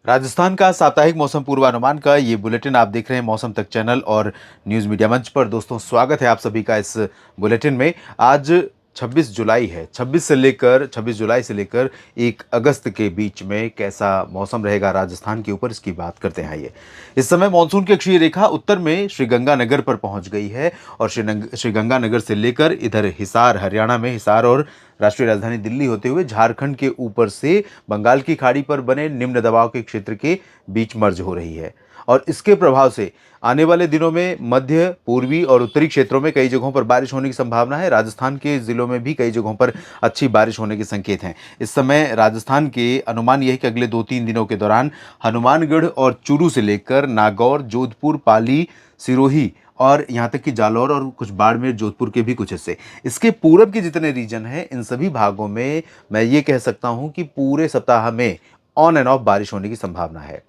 राजस्थान का साप्ताहिक मौसम पूर्वानुमान का ये बुलेटिन आप देख रहे हैं मौसम तक चैनल और न्यूज़ मीडिया मंच पर। दोस्तों, स्वागत है आप सभी का इस बुलेटिन में। आज 26 जुलाई है। 26 जुलाई से लेकर 1 अगस्त के बीच में कैसा मौसम रहेगा राजस्थान के ऊपर, इसकी बात करते हैं। ये इस समय मानसून की अक्षीय रेखा उत्तर में श्रीगंगानगर पर पहुंच गई है और श्रीगंगानगर से लेकर इधर हिसार, हरियाणा में हिसार और राष्ट्रीय राजधानी दिल्ली होते हुए झारखंड के ऊपर से बंगाल की खाड़ी पर बने निम्न दबाव के क्षेत्र के बीच मर्ज हो रही है। और इसके प्रभाव से आने वाले दिनों में मध्य, पूर्वी और उत्तरी क्षेत्रों में कई जगहों पर बारिश होने की संभावना है। राजस्थान के जिलों में भी कई जगहों पर अच्छी बारिश होने के संकेत हैं। इस समय राजस्थान के अनुमान यह है कि अगले 2-3 दिनों के दौरान हनुमानगढ़ और चूरू से लेकर नागौर, जोधपुर, पाली, सिरोही और यहाँ तक कि जालौर और कुछ बाड़मेर, जोधपुर के भी कुछ हिस्से, इसके पूरब के जितने रीजन हैं, इन सभी भागों में मैं ये कह सकता हूँ कि पूरे सप्ताह में ऑन एंड ऑफ बारिश होने की संभावना है।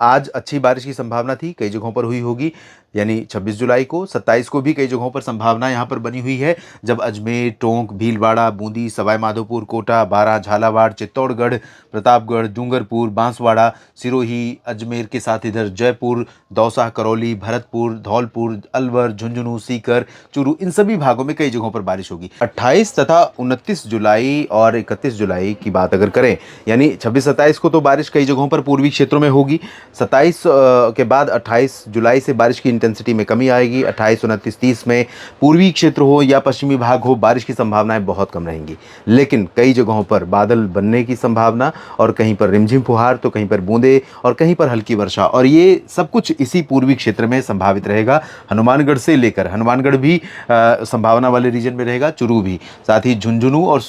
आज अच्छी बारिश की संभावना थी, कई जगहों पर हुई होगी, यानी 26 जुलाई को। 27 को भी कई जगहों पर संभावना यहाँ पर बनी हुई है, जब अजमेर, टोंक, भीलवाड़ा, बूंदी, सवाई माधोपुर, कोटा, बारां, झालावाड़, चित्तौड़गढ़, प्रतापगढ़, डूंगरपुर, बांसवाड़ा, सिरोही, अजमेर के साथ इधर जयपुर, दौसा, करौली, भरतपुर, धौलपुर, अलवर, झुंझुनू, सीकर, चूरू, इन सभी भागों में कई जगहों पर बारिश होगी। 28 तथा 29 जुलाई और 31 जुलाई की बात अगर करें, यानी 26-27 को तो बारिश कई जगहों पर पूर्वी क्षेत्रों में होगी। 27 के बाद 28 जुलाई से बारिश की इंटेंसिटी में कमी आएगी। 28, 29, 30 में पूर्वी क्षेत्र हो या पश्चिमी भाग हो, बारिश की संभावनाएं बहुत कम रहेंगी। लेकिन कई जगहों पर बादल बनने की संभावना, और कहीं पर रिमझिम फुहार, तो कहीं पर बूंदे और कहीं पर हल्की वर्षा, और ये सब कुछ इसी पूर्वी क्षेत्र में संभावित रहेगा। हनुमानगढ़ से लेकर, हनुमानगढ़ भी संभावना वाले रीजन में रहेगा, चुरू भी, साथ ही झुंझुनू और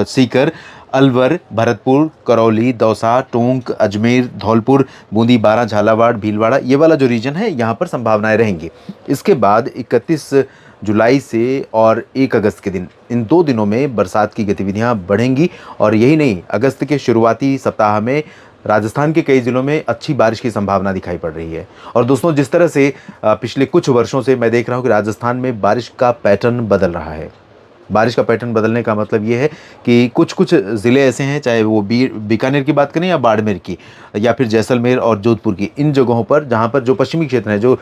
सीकर, अलवर, भरतपुर, करौली, दौसा, टोंक, अजमेर, धौलपुर, बूंदी, बारां, झालावाड़, भीलवाड़ा, ये वाला जो रीजन है, यहाँ पर संभावनाएं रहेंगी। इसके बाद 31 जुलाई से और 1 अगस्त के दिन, इन 2 दिनों में बरसात की गतिविधियां बढ़ेंगी। और यही नहीं, अगस्त के शुरुआती सप्ताह में राजस्थान के कई जिलों में अच्छी बारिश की संभावना दिखाई पड़ रही है। और दोस्तों, जिस तरह से पिछले कुछ वर्षों से मैं देख रहा हूँ कि राजस्थान में बारिश का पैटर्न बदल रहा है। बारिश का पैटर्न बदलने का मतलब ये है कि कुछ कुछ ज़िले ऐसे हैं, चाहे वो बीकानेर की बात करें या बाड़मेर की, या फिर जैसलमेर और जोधपुर की, इन जगहों पर जहाँ पर जो पश्चिमी क्षेत्र है, जो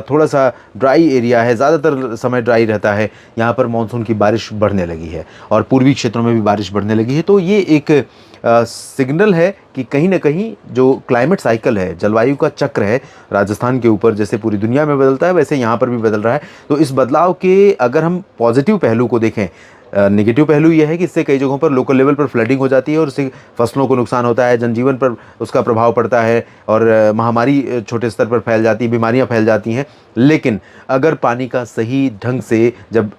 थोड़ा सा ड्राई एरिया है, ज़्यादातर समय ड्राई रहता है, यहाँ पर मानसून की बारिश बढ़ने लगी है और पूर्वी क्षेत्रों में भी बारिश बढ़ने लगी है। तो ये एक सिग्नल है कि कहीं ना कहीं जो क्लाइमेट साइकिल है, जलवायु का चक्र है, राजस्थान के ऊपर जैसे पूरी दुनिया में बदलता है, वैसे यहाँ पर भी बदल रहा है। तो इस बदलाव के अगर हम पॉजिटिव पहलू को देखें, नेगेटिव पहलू यह है कि इससे कई जगहों पर लोकल लेवल पर फ्लडिंग हो जाती है और इससे फसलों को नुकसान होता है, जनजीवन पर उसका प्रभाव पड़ता है और महामारी छोटे स्तर पर फैल जाती है, बीमारियां फैल जाती हैं। लेकिन अगर पानी का सही ढंग से जब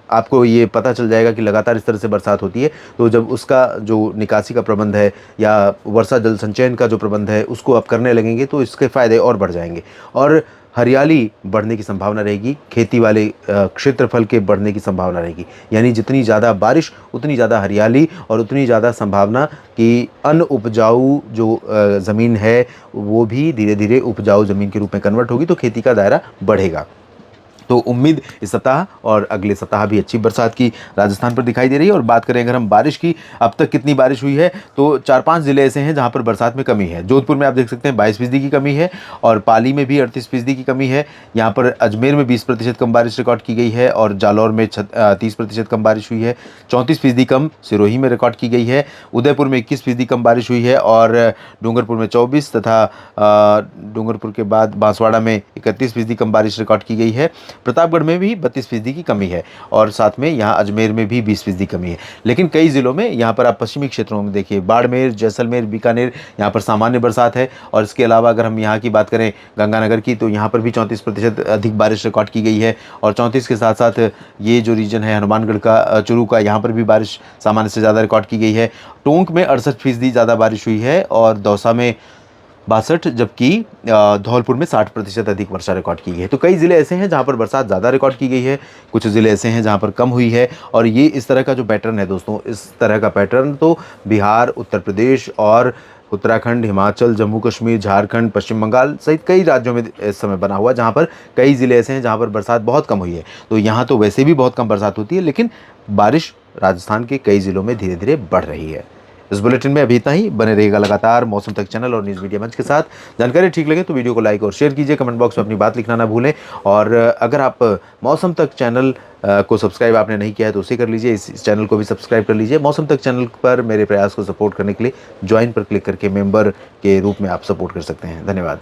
आपको ये पता चल जाएगा कि लगातार इस तरह से बरसात होती है, तो जब उसका जो निकासी का प्रबंध है या वर्षा जल संचयन का जो प्रबंध है, उसको आप करने लगेंगे, तो इसके फ़ायदे और बढ़ जाएंगे और हरियाली बढ़ने की संभावना रहेगी, खेती वाले क्षेत्रफल के बढ़ने की संभावना रहेगी। यानी जितनी ज़्यादा बारिश, उतनी ज़्यादा हरियाली और उतनी ज़्यादा संभावना कि अन उपजाऊ जो ज़मीन है, वो भी धीरे धीरे उपजाऊ ज़मीन के रूप में कन्वर्ट होगी, तो खेती का दायरा बढ़ेगा। तो उम्मीद इस सप्ताह और अगले सप्ताह भी अच्छी बरसात की राजस्थान पर दिखाई दे रही है। और बात करें अगर हम बारिश की, अब तक कितनी बारिश हुई है, तो 4-5 ज़िले ऐसे हैं जहां पर बरसात में कमी है। जोधपुर में आप देख सकते हैं 22% की कमी है और पाली में भी 38% की कमी है। यहाँ पर अजमेर में 20% कम बारिश रिकॉर्ड की गई है और जालौर में 30% कम बारिश हुई है। 34% कम सिरोही में रिकॉर्ड की गई है। उदयपुर में 21% कम बारिश हुई है और डूंगरपुर में 24 तथा डूंगरपुर के बाद बांसवाड़ा में 31% कम बारिश रिकॉर्ड की गई है। प्रतापगढ़ में भी 32% की कमी है और साथ में यहाँ अजमेर में भी 20% की कमी है। लेकिन कई ज़िलों में, यहाँ पर आप पश्चिमी क्षेत्रों में देखिए, बाड़मेर, जैसलमेर, बीकानेर, यहाँ पर सामान्य बरसात है। और इसके अलावा अगर हम यहाँ की बात करें गंगानगर की, तो यहाँ पर भी 34% अधिक बारिश रिकॉर्ड की गई है। और 34 के साथ साथ ये जो रीजन है हनुमानगढ़ का, चूरू का, यहाँ पर भी बारिश सामान्य से ज़्यादा रिकॉर्ड की गई है। टोंक में 68% ज़्यादा बारिश हुई है और दौसा में 62, जबकि धौलपुर में 60% अधिक वर्षा रिकॉर्ड की गई है। तो कई ज़िले ऐसे हैं जहां पर बरसात ज़्यादा रिकॉर्ड की गई है, कुछ ज़िले ऐसे हैं जहां पर कम हुई है। और ये इस तरह का जो पैटर्न है दोस्तों, इस तरह का पैटर्न तो बिहार, उत्तर प्रदेश और उत्तराखंड, हिमाचल, जम्मू कश्मीर, झारखंड, पश्चिम बंगाल सहित कई राज्यों में इस समय बना हुआ, जहाँ पर कई ज़िले ऐसे हैं जहाँ पर बरसात बहुत कम हुई है। तो यहाँ तो वैसे भी बहुत कम बरसात होती है, लेकिन बारिश राजस्थान के कई ज़िलों में धीरे धीरे बढ़ रही है। इस बुलेटिन में अभी इतना ही। बने रहिएगा लगातार मौसम तक चैनल और न्यूज़ मीडिया मंच के साथ। जानकारी ठीक लगे तो वीडियो को लाइक और शेयर कीजिए, कमेंट बॉक्स में अपनी बात लिखना ना भूलें। और अगर आप मौसम तक चैनल को सब्सक्राइब आपने नहीं किया है तो उसे कर लीजिए, इस चैनल को भी सब्सक्राइब कर लीजिए। मौसम तक चैनल पर मेरे प्रयास को सपोर्ट करने के लिए ज्वाइन पर क्लिक करके मेंबर के रूप में आप सपोर्ट कर सकते हैं। धन्यवाद।